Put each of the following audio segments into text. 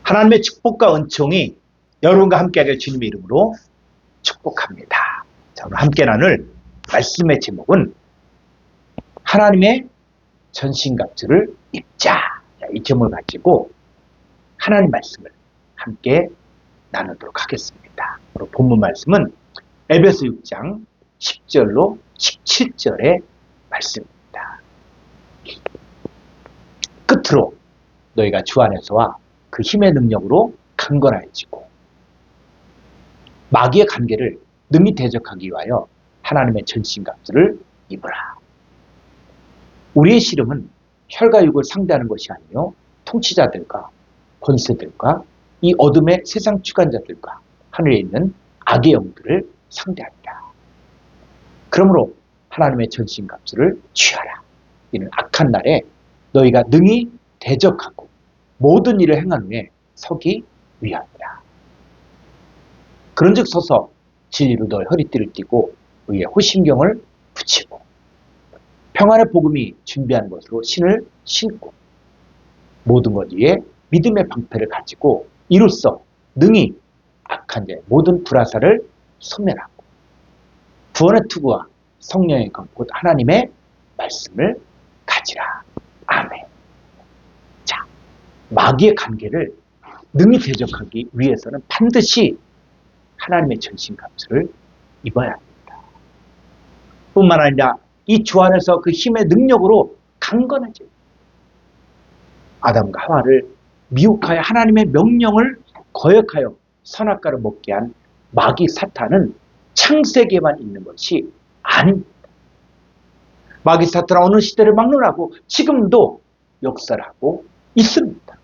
하나님의 축복과 은총이 여러분과 함께하길 주님의 이름으로 축복합니다. 자, 오늘 함께 나눌 말씀의 제목은 하나님의 전신갑주를 입자. 이 제목을 가지고 하나님 말씀을 함께 나누도록 하겠습니다. 오늘 본문 말씀은 에베소 6장 10절로 17절의 말씀입니다. 끝으로 너희가 주 안에서와 그 힘의 능력으로 강건해지고 마귀의 관계를 능히 대적하기 위하여 하나님의 전신갑주를 입으라. 우리의 씨름은 혈과 육을 상대하는 것이 아니요 통치자들과 권세들과 이 어둠의 세상 주관자들과 하늘에 있는 악의 영들을 상대합니다. 그러므로 하나님의 전신갑주를 취하라. 이는 악한 날에 너희가 능히 대적하고 모든 일을 행한 후에 서기 위함이라. 그런즉 서서 진리로 너의 허리띠를 띠고 의의 호심경을 붙이고 평안의 복음이 준비한 것으로 신을 신고 모든 것 위에 믿음의 방패를 가지고 이로써 능히 악한 자의 모든 불화살을 소멸하고 구원의 투구와 성령의 검 곧 하나님의 말씀을 가지라. 아멘. 자, 마귀의 관계를 능히 대적하기 위해서는 반드시 하나님의 전신갑주를 입어야 합니다. 뿐만 아니라 이 주 안에서 그 힘의 능력으로 강건해져요. 아담과 하와를 미혹하여 하나님의 명령을 거역하여 선악과를 먹게 한 마귀 사탄은 창세기에만 있는 것이 아닙니다. 마귀 사탄은 어느 시대를 막론하고 지금도 역사를 하고 있습니다.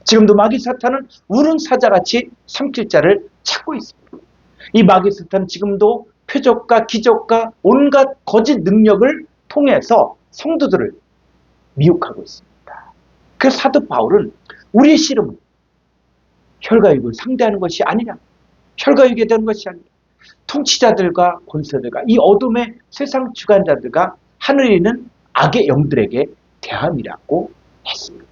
지금도 마귀 사탄은 우는 사자같이 삼킬 자를 찾고 있습니다. 이 마귀 사탄은 지금도 표적과 기적과 온갖 거짓 능력을 통해서 성도들을 미혹하고 있습니다. 그래서 사도 바울은 우리의 씨름은 혈과 육을 상대하는 것이 아니라 혈과 육에 대한 것이 아니라 통치자들과 권세들과 이 어둠의 세상 주관자들과 하늘에 있는 악의 영들에게 대함이라고 했습니다.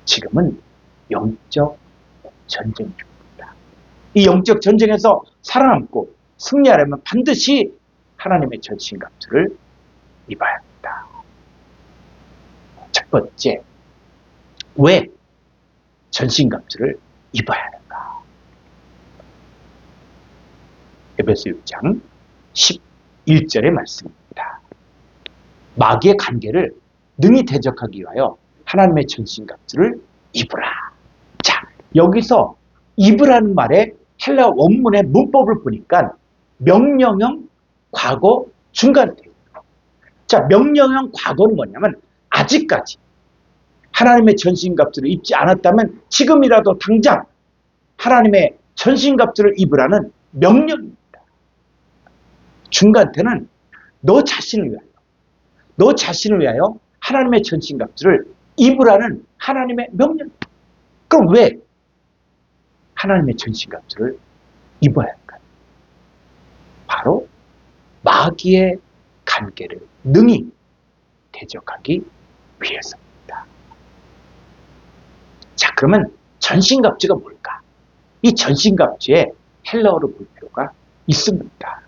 지금은 영적 전쟁 중입니다. 이 영적 전쟁에서 살아남고 승리하려면 반드시 하나님의 전신갑주를 입어야 합니다. 첫 번째, 왜 전신갑주를 입어야 하는가? 에베소 6장 11절의 말씀입니다. 마귀의 관계를 능히 대적하기 위하여 하나님의 전신갑주를 입으라. 자, 여기서 입으라는 말의 헬라 원문의 문법을 보니까 명령형 과거 중간태예요. 자, 명령형 과거는 뭐냐면 아직까지 하나님의 전신갑주를 입지 않았다면 지금이라도 당장 하나님의 전신갑주를 입으라는 명령입니다. 중간태는 너 자신을 위하여 하나님의 전신갑주를 입으라는 하나님의 명령. 그럼 왜 하나님의 전신갑주를 입어야 할까요? 바로 마귀의 관계를 능히 대적하기 위해서입니다. 자, 그러면 전신갑주가 뭘까? 이 전신갑주에 헬라어를 볼 필요가 있습니다.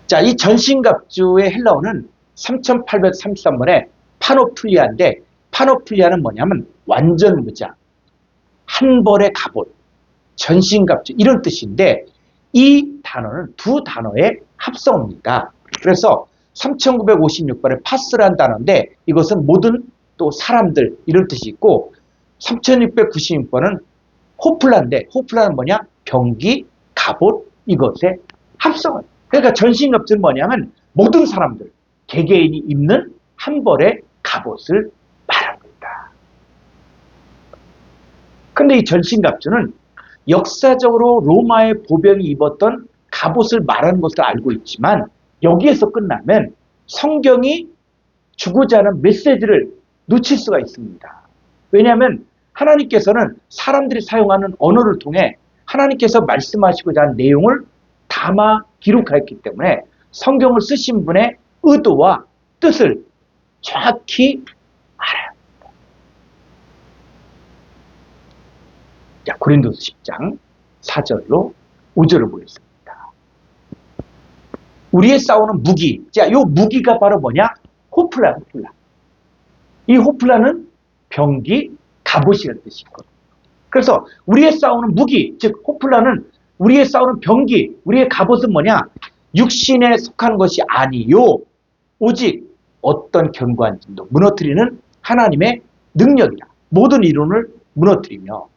자, 이 전신갑주의 헬라어는 3833번의 파노플리아인데, 파노플리아는 뭐냐면 완전 무장, 한 벌의 갑옷, 전신갑주 이런 뜻인데 이 단어는 두 단어의 합성어입니다. 그래서 3956번의 파스라는 단어인데 이것은 모든 또 사람들 이런 뜻이 있고 3696번은 호플라인데 호플라는 뭐냐? 병기, 갑옷 이것의 합성어. 그러니까 전신갑주는 뭐냐면 모든 사람들, 개개인이 입는 한 벌의 갑옷을 말합니다. 그런데 이 전신갑주는 역사적으로 로마의 보병이 입었던 갑옷을 말하는 것을 알고 있지만 여기에서 끝나면 성경이 주고자 하는 메시지를 놓칠 수가 있습니다. 왜냐하면 하나님께서는 사람들이 사용하는 언어를 통해 하나님께서 말씀하시고자 하는 내용을 담아 기록하였기 때문에 성경을 쓰신 분의 의도와 뜻을 정확히 알아야 합니다. 자, 고린도서 10장 4절로 5절을 보겠습니다. 우리의 싸우는 무기. 자, 요 무기가 바로 뭐냐? 호플라, 호플라. 이 호플라는 병기, 갑옷이라는 뜻이거든요. 그래서 우리의 싸우는 무기, 즉 호플라는 우리의 싸우는 병기, 우리의 갑옷은 뭐냐? 육신에 속한 것이 아니요. 오직 어떤 견고한진도 무너뜨리는 하나님의 능력이다. 모든 이론을 무너뜨리며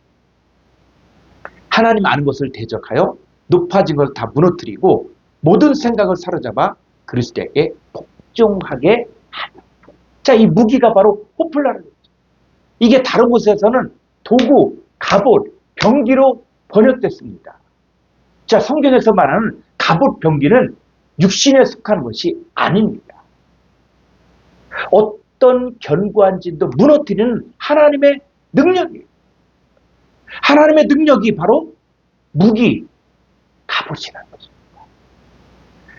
하나님 아는 것을 대적하여 높아진 것을 다 무너뜨리고 모든 생각을 사로잡아 그리스도에게 복종하게 하는. 자, 이 무기가 바로 호플라는 거죠. 이게 다른 곳에서는 도구, 갑옷, 병기로 번역됐습니다. 자, 성경에서 말하는 갑옷, 병기는 육신에 속한 것이 아닙니다. 어떤 견고한 진도 무너뜨리는 하나님의 능력이에요. 하나님의 능력이 바로 무기, 갑옷이라는 거죠.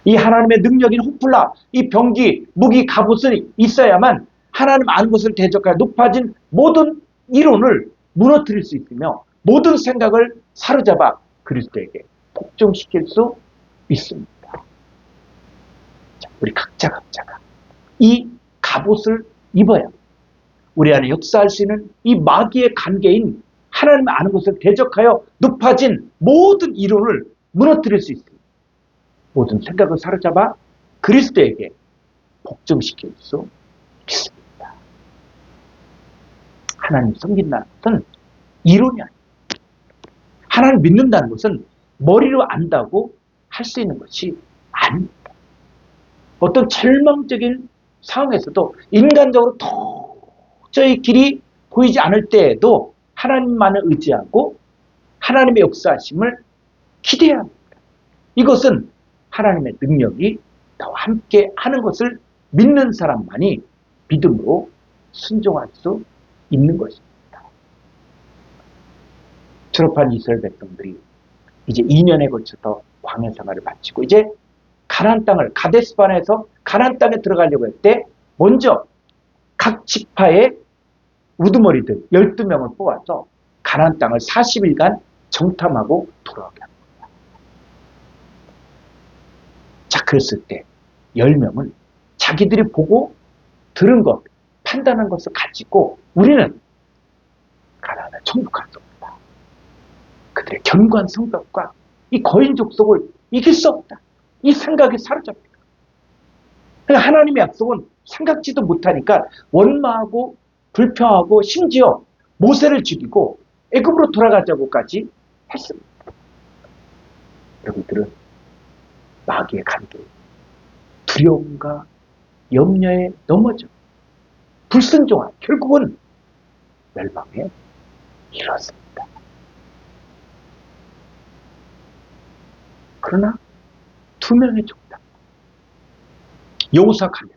이 하나님의 능력인 호플라, 이 병기, 무기, 갑옷은 있어야만 하나님 아는 것을 대적하여 높아진 모든 이론을 무너뜨릴 수 있으며 모든 생각을 사로잡아 그리스도에게 복종시킬 수 있습니다. 자, 우리 각자가 이 갑옷을 입어야 우리 안에 역사할 수 있는 이 마귀의 관계인 하나님 아는 것을 대적하여 높아진 모든 이론을 무너뜨릴 수 있습니다. 모든 생각을 사로잡아 그리스도에게 복종시킬 수 있습니다. 하나님 섬긴다는 것은 이론이 아닙니다. 하나님 믿는다는 것은 머리로 안다고 할 수 있는 것이 아닙니다. 어떤 절망적인 상황에서도 인간적으로 도저히 길이 보이지 않을 때에도 하나님만을 의지하고 하나님의 역사하심을 기대해야 합니다. 이것은 하나님의 능력이 나와 함께 하는 것을 믿는 사람만이 믿음으로 순종할 수 있는 것입니다. 졸업한 이스라엘 백성들이 이제 2년에 걸쳐서 광야 생활을 마치고 이제 가나안 땅을 가데스바네에서 가나안 땅에 들어가려고 할 때 먼저 각 지파의 우두머리들 12명을 뽑아서 가나안 땅을 40일간 정탐하고 돌아오게 합니다. 자, 그랬을 때 10명은 자기들이 보고 들은 것, 판단한 것을 가지고 우리는 가나안을 정복할 수 없다. 그들의 견고한 성격과 이 거인 족속을 이길 수 없다. 이 생각이 사로잡힙니다. 그러니까 하나님의 약속은 생각지도 못하니까 원망하고 불평하고 심지어 모세를 죽이고 애굽으로 돌아가자고까지 했습니다. 여러분들은 마귀의 관계, 두려움과 염려에 넘어져 불순종한 결국은 멸망에 이르렀습니다. 그러나 2명의 종답, 여호수아 갈렙,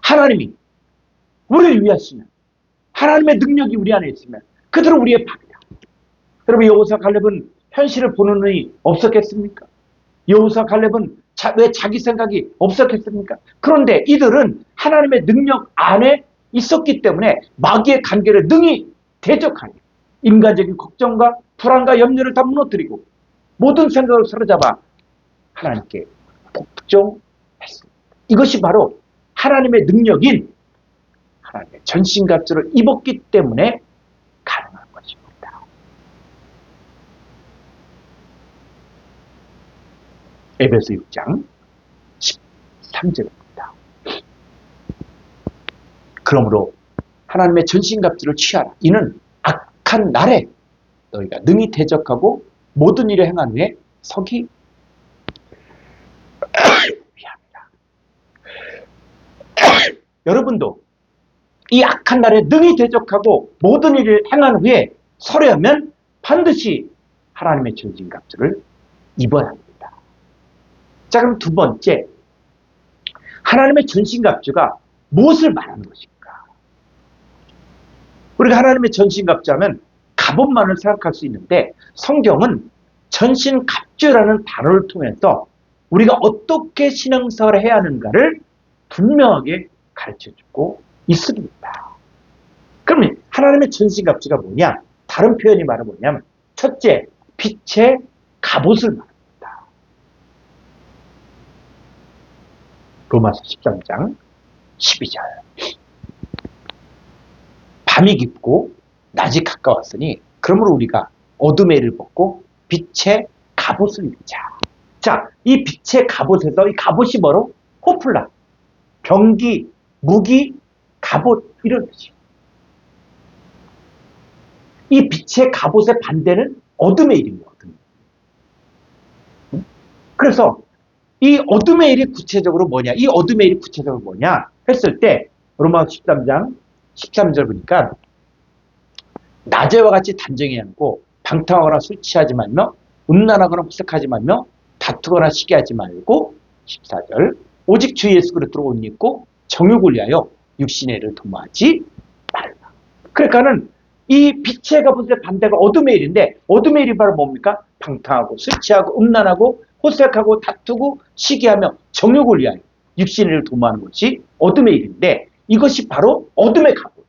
하나님이 우리를 위하시면 하나님의 능력이 우리 안에 있으면 그들은 우리의 밥이다. 여러분, 여호수아 갈렙은 현실을 보는 눈이 없었겠습니까? 여호수아 갈렙은 왜 자기 생각이 없었겠습니까? 그런데 이들은 하나님의 능력 안에 있었기 때문에 마귀의 관계를 능히 대적하니 인간적인 걱정과 불안과 염려를 다 무너뜨리고 모든 생각을 사로잡아 하나님께 복종했습니다. 이것이 바로 하나님의 능력인 하나님의 전신갑주를 입었기 때문에 가능한 것입니다. 에베소 6장 13절입니다. 그러므로 하나님의 전신갑주를 취하라. 이는 악한 날에 너희가 능히 대적하고 모든 일을 행한 후에 서기 위함이라. 여러분도 이 악한 날에 능히 대적하고 모든 일을 행한 후에 서려면 반드시 하나님의 전신갑주를 입어야 합니다. 자, 그럼 두 번째, 하나님의 전신갑주가 무엇을 말하는 것인가? 우리가 하나님의 전신갑주 하면 갑옷만을 생각할 수 있는데 성경은 전신갑주라는 단어를 통해서 우리가 어떻게 신앙생활을 해야 하는가를 분명하게 가르쳐주고 있습니다. 그러면 하나님의 전신갑주가 뭐냐? 다른 표현이 말하면 뭐냐면 첫째, 빛의 갑옷을 말합니다. 로마서 13장 12절. 밤이 깊고 낮이 가까웠으니 그러므로 우리가 어둠의 일을 벗고 빛의 갑옷을 입자. 자, 이 빛의 갑옷에서 이 갑옷이 뭐로? 호플라, 병기, 무기, 갑옷 이런 뜻이에요. 이 빛의 갑옷의 반대는 어둠의 일입니다. 그래서 이 어둠의 일이 구체적으로 뭐냐? 이 어둠의 일이 구체적으로 뭐냐? 했을 때 로마서 13장 13절 보니까 낮에와 같이 단정히 않고 방탕하거나 술 취하지 말며 음란하거나 흡색하지 말며 다투거나 시기하지 말고 14절 오직 주 예수 그리스도로 옷 입고 정욕을 위하여 육신의 일을 도모하지 말라. 그러니까는 이 빛의 갑옷의 반대가 어둠의 일인데 어둠의 일이 바로 뭡니까? 방탕하고 술 취하고 음란하고 호색하고 다투고 시기하며 정욕을 위하여 육신의 일을 도모하는 것이 어둠의 일인데 이것이 바로 어둠의 갑옷,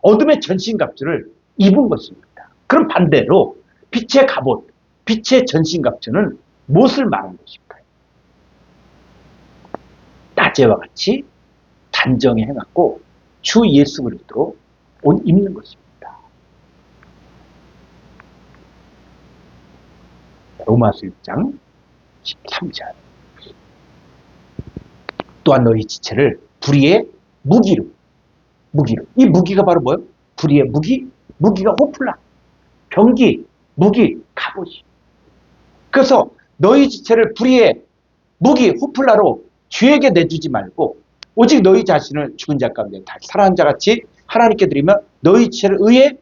어둠의 전신갑주를 입은 것입니다. 그럼 반대로 빛의 갑옷, 빛의 전신갑주는 무엇을 말하는 것일까요? 낮에와 같이 단정히 해갖고 주 예수 그리스도로 옷 입는 것입니다. 로마서 1장 13절. 또한 너희 지체를 불의의 무기로. 이 무기가 바로 뭐예요? 불의의 무기? 무기가 호플라, 병기, 무기, 갑옷이. 그래서 너희 지체를 불의의 무기, 호플라로 주에게 내주지 말고 오직 너희 자신을 죽은 자 가운데 다시 살아난 자같이 하나님께 드리며 너희 지체를 의의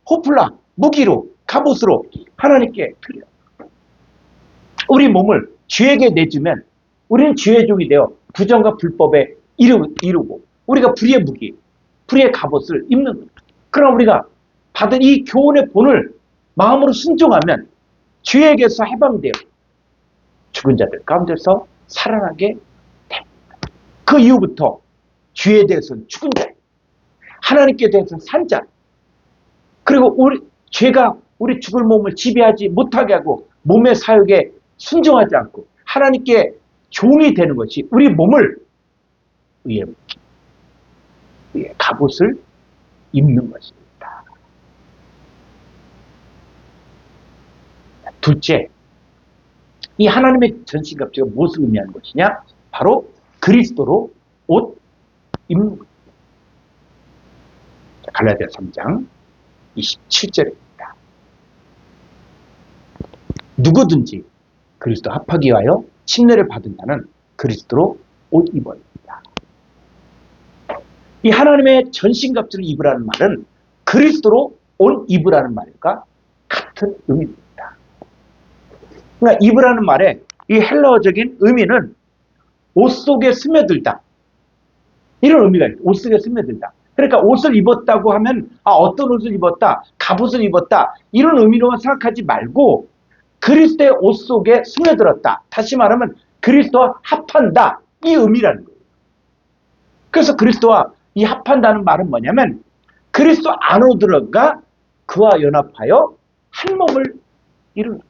호플라, 무기로, 갑옷으로 하나님께 드려. 우리 몸을 주에게 내주면 우리는 주의 종이 되어 부정과 불법에 이루고 우리가 불의의 무기, 불의의 갑옷을 입는 겁니다. 그럼 우리가 받은 이 교훈의 본을 마음으로 순종하면 주에게서 해방되어 죽은 자들 가운데서 살아나게 됩니다. 그 이후부터 주에 대해서는 죽은 자, 하나님께 대해서는 산 자, 그리고 죄가 우리 죽을 몸을 지배하지 못하게 하고 몸의 사역에 순종하지 않고 하나님께 종이 되는 것이 우리 몸을 위에 갑옷을 입는 것입니다. 둘째, 이 하나님의 전신갑주가 무엇을 의미하는 것이냐? 바로 그리스도로 옷 입는 것입니다. 갈라디아 3장 27절입니다. 누구든지 그리스도 합하기 위하여 침례를 받은 자는 그리스도로 옷 입어야 합니다. 이 하나님의 전신갑주를 입으라는 말은 그리스도로 옷 입으라는 말과 같은 의미입니다. 그러니까 입으라는 말의 이 헬라어적인 의미는 옷 속에 스며들다, 이런 의미가 있어요. 옷 속에 스며들다. 그러니까 옷을 입었다고 하면 어떤 옷을 입었다, 갑옷을 입었다, 이런 의미로만 생각하지 말고 그리스도의 옷 속에 스며들었다. 다시 말하면 그리스도와 합한다, 이 의미라는 거예요. 그래서 그리스도와 이 합한다는 말은 뭐냐면 그리스도 안으로 들어가 그와 연합하여 한 몸을 이루는,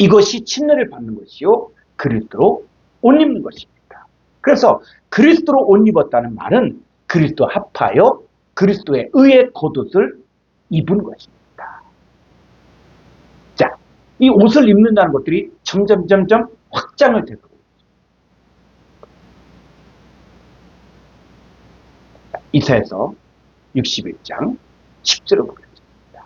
이것이 침례를 받는 것이요 그리스도로 옷 입는 것입니다. 그래서 그리스도로 옷 입었다는 말은 그리스도와 합하여 그리스도의 의의 겉옷을 입은 것입니다. 자, 이 옷을 입는다는 것들이 점점 확장을 되고 이사야서 61장 10절을 보겠습니다.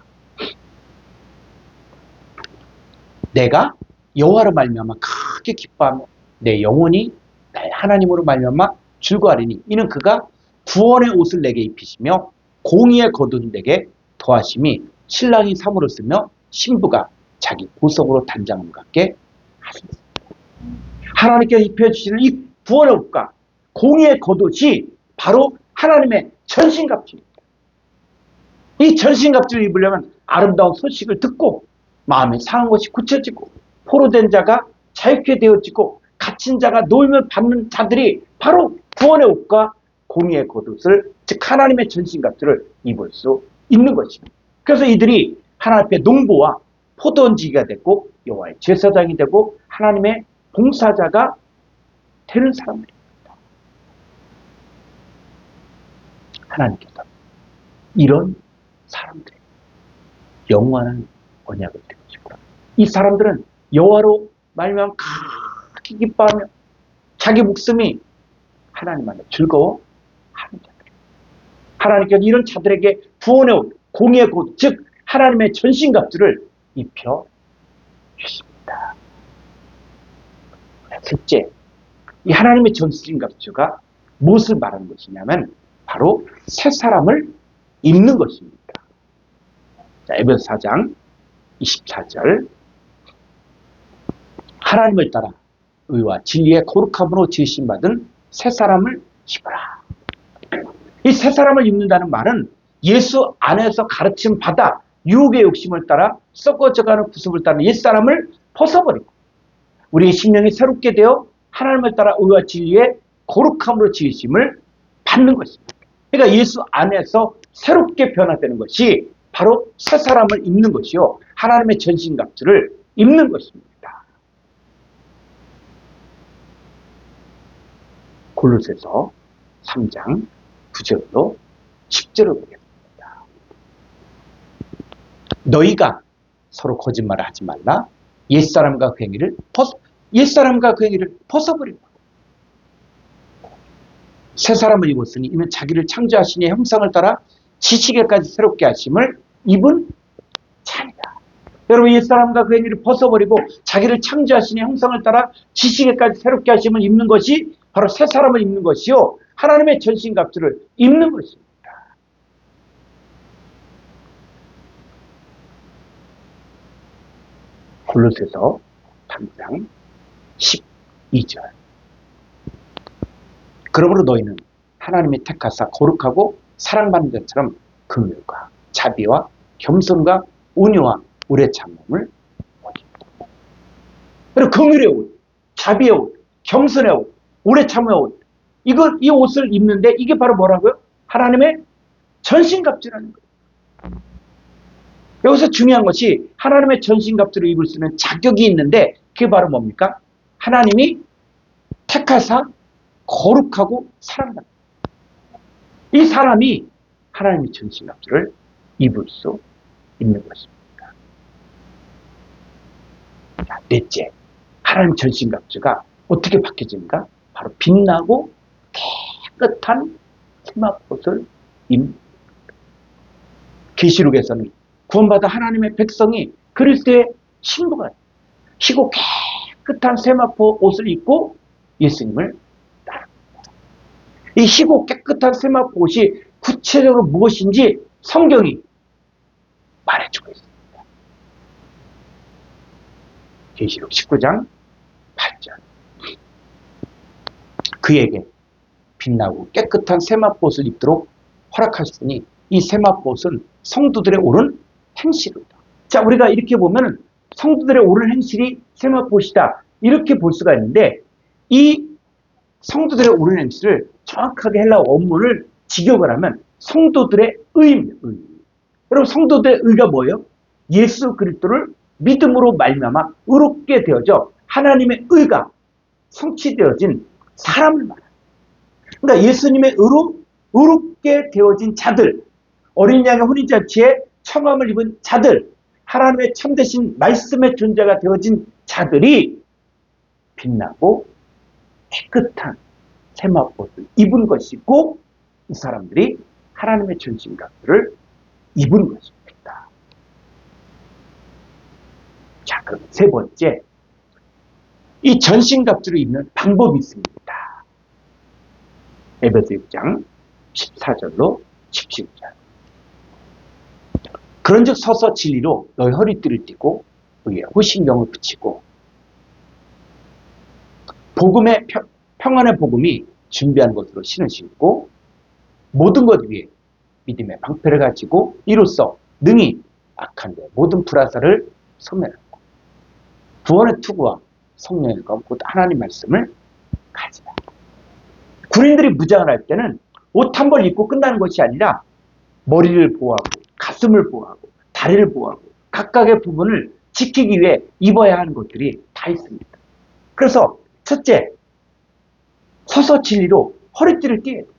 내가 여호와로 말미암아 크게 기뻐하며 내 영혼이 나의 하나님으로 말미암아 즐거워하리니 이는 그가 구원의 옷을 내게 입히시며 공의의 겉옷을 내게 더하심이 신랑이 삼으로쓰며 신부가 자기 보석으로 단장함 같게 하셨습니다. 하나님께서 입혀주시는 이 구원의 옷과 공의의 겉옷이 바로 하나님의 전신갑주입니다. 이 전신갑주를 입으려면 아름다운 소식을 듣고 마음에 상한 것이 굳혀지고 포로된 자가 자유케 되어지고 갇힌 자가 노임을 받는 자들이 바로 구원의 옷과 공의의 겉옷을, 즉 하나님의 전신갑주를 입을 수 있는 것입니다. 그래서 이들이 하나님 앞에 농부와 포도 얹기가 됐고 여호와의 제사장이 되고 하나님의 봉사자가 되는 사람들입니다. 하나님께서 이런 사람들의 영원한 언약을 드리시고 이 사람들은 여호와로 말미암아 크게 기뻐하며 자기 목숨이 하나님 안에 즐거워하는 자들. 하나님께서 이런 자들에게 구원의 옷, 공의의 옷, 즉 하나님의 전신갑주를 입혀 주십니다. 셋째, 이 하나님의 전신갑주가 무엇을 말하는 것이냐면 바로 새 사람을 입는 것입니다. 자, 에베소 4장 24절 하나님을 따라 의와 진리의 거룩함으로 지으심받은 새 사람을 입어라. 이 새 사람을 입는다는 말은 예수 안에서 가르침 받아 유혹의 욕심을 따라 썩어져가는 구습을 따른 옛사람을 벗어버리고 우리의 심령이 새롭게 되어 하나님을 따라 의와 진리의 거룩함으로 지으심을 받는 것입니다. 그러니까 예수 안에서 새롭게 변화되는 것이 바로 새 사람을 입는 것이요 하나님의 전신갑주를 입는 것입니다. 골로새서 3장 9절로 10절을 보겠습니다. 너희가 서로 거짓말을 하지 말라. 옛사람과 그 행위를 벗어버리고 새 사람을 입었으니 이는 자기를 창조하신 이의 형상을 따라 지식에까지 새롭게 하심을 입은 자니라. 여러분 옛사람과 그 행위를 벗어버리고 자기를 창조하신 이의 형상을 따라 지식에까지 새롭게 하심을 입는 것이 바로 새 사람을 입는 것이요 하나님의 전신갑주를 입는 것입니다. 골로새서 3장 12절 그러므로 너희는 하나님의 택하사 거룩하고 사랑받는 자처럼 긍휼과 자비와 겸손과 온유와 오래 참음을 입다. 그리고 긍휼의 옷, 자비의 옷, 겸손의 옷, 오래 참음의 옷 이 옷을 입는데 이게 바로 뭐라고요? 하나님의 전신갑주라는 거예요. 여기서 중요한 것이 하나님의 전신갑주를 입을 수 있는 자격이 있는데 그게 바로 뭡니까? 하나님이 택하사 거룩하고 사랑받는 이 사람이 하나님의 전신갑주를 입을 수 있는 것입니다. 자, 넷째, 하나님 전신갑주가 어떻게 바뀌어집니까? 바로 빛나고 깨끗한 세마포옷을 입는 계시록에서는 구원받아 하나님의 백성이 그리스도의 신부가 희고 깨끗한 세마포 옷을 입고 예수님을 따릅니다. 이 희고 깨끗한 세마포 옷이 구체적으로 무엇인지 성경이 말해주고 있습니다. 계시록 19장 8절 그에게 빛나고 깨끗한 세마포 옷을 입도록 허락하셨으니 이 세마포 옷은 성도들의 옳은 행실이다. 자, 우리가 이렇게 보면 성도들의 옳은 행실이 세마포옷이다. 이렇게 볼 수가 있는데 이 성도들의 옳은 행실을 정확하게 헬라어 원문을 직역을 하면 성도들의 의입니다. 의. 여러분 성도들의 의가 뭐예요? 예수 그리스도를 믿음으로 말미암아 의롭게 되어져 하나님의 의가 성취되어진 사람을 말합니다. 그러니까 예수님의 의롭게 되어진 자들, 어린 양의 혼인잔치에 청함을 입은 자들, 하나님의 참되신 말씀의 존재가 되어진 자들이 빛나고 깨끗한 세마포옷을 입은 것이고 이 사람들이 하나님의 전신갑주를 입은 것입니다. 자, 그럼 세 번째, 이 전신갑주를 입는 방법이 있습니다. 에베소 6장 14절로 17절 그런즉 서서 진리로 너희 허리띠를 띠고 의에 호신경을 붙이고 복음의 평안의 복음이 준비한 것으로 신을 신고 모든 것 위에 믿음의 방패를 가지고 이로써 능히 악한 데 모든 불화살을 소멸하고 구원의 투구와 성령의 검 곧 하나님 말씀을 가지라. 군인들이 무장을 할 때는 옷 한 벌 입고 끝나는 것이 아니라 머리를 보호하고 가슴을 보호하고 다리를 보호하고 각각의 부분을 지키기 위해 입어야 하는 것들이 다 있습니다. 그래서 첫째, 서서 진리로 허리띠를 띠어야 돼요.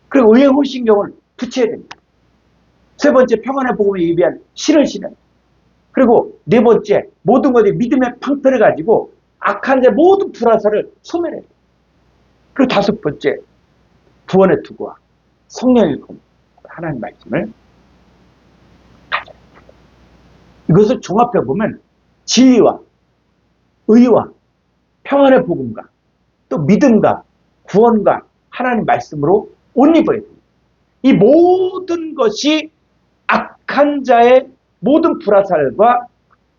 그리고 의의 호신경을 붙여야 됩니다. 세 번째, 평안의 복음에 예비한 신을 신어야 돼요. 그리고 네 번째, 모든 것에 믿음의 방패를 가지고 악한 자 모든 불화살을 소멸해야 돼요. 그리고 다섯 번째, 구원의 투구와 성령의 검, 하나님 말씀을 가져야 돼요. 이것을 종합해 보면 진리와 의와 평안의 복음과 또 믿음과 구원과 하나님 말씀으로 옷 입어야 됩니다. 이 모든 것이 악한 자의 모든 불화살과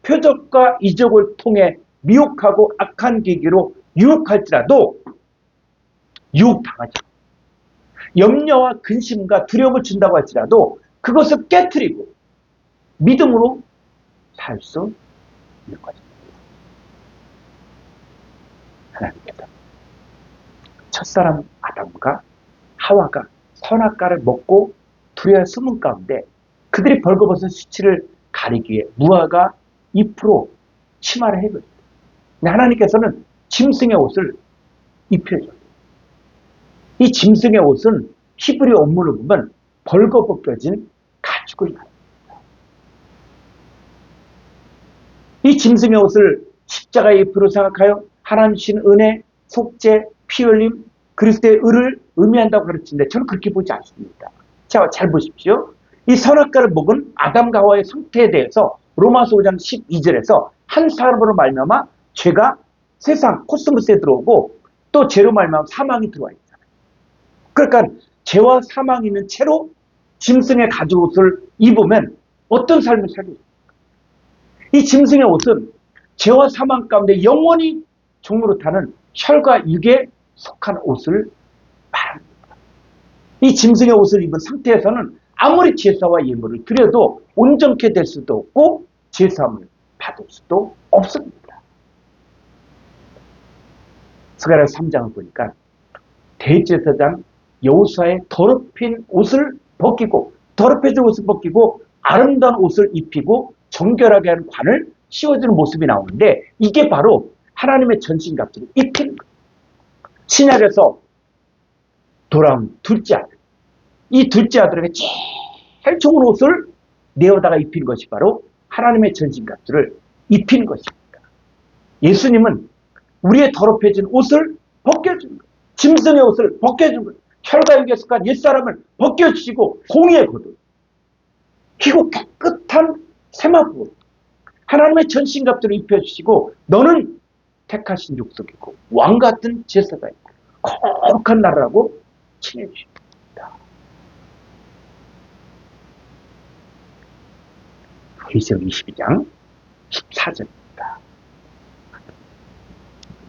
표적과 이적을 통해 미혹하고 악한 계기로 유혹할지라도 유혹당하지 않고, 염려와 근심과 두려움을 준다고 할지라도 그것을 깨트리고 믿음으로 살 수 있는 것입니다. 하나님께서 첫사람 아담과 하와가 선악과를 먹고 두려워 숨은 가운데 그들이 벌거벗은 수치를 가리기 위해 무화과 잎으로 치마를 해버립니다. 하나님께서는 짐승의 옷을 입혀줘요. 이 짐승의 옷은 히브리 원문을 보면 벌거벗겨진 가죽을 말합니다. 이 짐승의 옷을 십자가의 잎으로 생각하여 하나님 주신 은혜, 속죄, 피 흘림, 그리스도의 의를 의미한다고 가르치는데 저는 그렇게 보지 않습니다. 자, 잘 보십시오. 이 선악과를 먹은 아담과 하와의 상태에 대해서 로마서 5장 12절에서 한 사람으로 말미암아 죄가 세상 코스모스에 들어오고 또 죄로 말미암아 사망이 들어와 있잖아요. 그러니까 죄와 사망이 있는 채로 짐승의 가죽 옷을 입으면 어떤 삶을 살게 됩니까? 이 짐승의 옷은 죄와 사망 가운데 영원히 종으로 타는 혈과 육에 속한 옷을 말합니다. 이 짐승의 옷을 입은 상태에서는 아무리 제사와 예물을 드려도 온전케 될 수도 없고 제사함을 받을 수도 없습니다. 스가랴 3장을 보니까 대제사장 여호수아의 더럽힌 옷을 벗기고 더럽혀진 옷을 벗기고 아름다운 옷을 입히고 정결하게 하는 관을 씌워주는 모습이 나오는데 이게 바로 하나님의 전신갑주를 입히는 거예요. 신약에서 돌아온 둘째 아들, 이 둘째 아들에게 제일 좋은 옷을 내어다가 입힌 것이 바로 하나님의 전신갑주를 입힌 것입니다. 예수님은 우리의 더럽혀진 옷을 벗겨준 거예요. 짐승의 옷을 벗겨준 거예요. 혈과 육에 속한 옛사람을 벗겨주시고 공의의 겉을 희고 깨끗한 세마포 하나님의 전신갑주를 입혀주시고 너는 택하신 족속이고 왕같은 제사가 있고 거룩한 나라라고 칭해주십니다. 계시록 22장 14절입니다.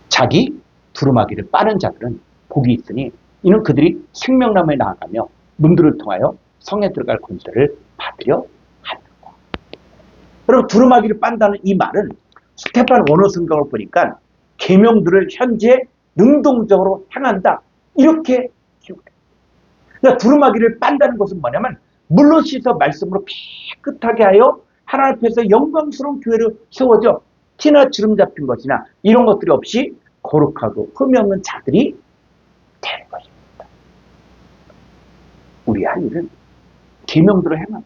자기 두루마기를 빠는 자들은 복이 있으니 이는 그들이 생명나무에 나아가며 문들을 통하여 성에 들어갈 권세를 받으려 한다. 여러분, 두루마기를 빤다는 이 말은 스테판 원어 성경을 보니까 계명들을 현재 능동적으로 행한다, 이렇게 기록됩니다. 그러니까 두루마기를 빤다는 것은 뭐냐면 물로 씻어 말씀으로 깨끗하게 하여 하나님 앞에서 영광스러운 교회를 세워져 티나 주름 잡힌 것이나 이런 것들이 없이 거룩하고 흠이 없는 자들이 되는 것입니다. 우리 할 일은 계명대로 행하는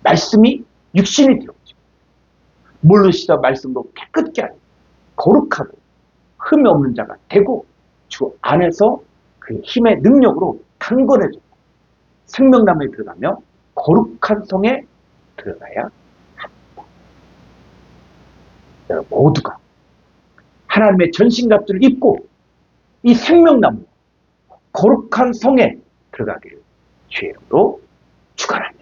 말씀이 육신이 되었죠. 물로 씻어 말씀으로 깨끗게 하는 거룩하고 흠이 없는 자가 되고 주 안에서 그 힘의 능력으로 강건해지고 생명나무에 들어가며 거룩한 성에 들어가야 합니다. 여러분 모두가 하나님의 전신갑주를 입고 이 생명나무 거룩한 성에 들어가기를 주의 이름으로 축원합니다.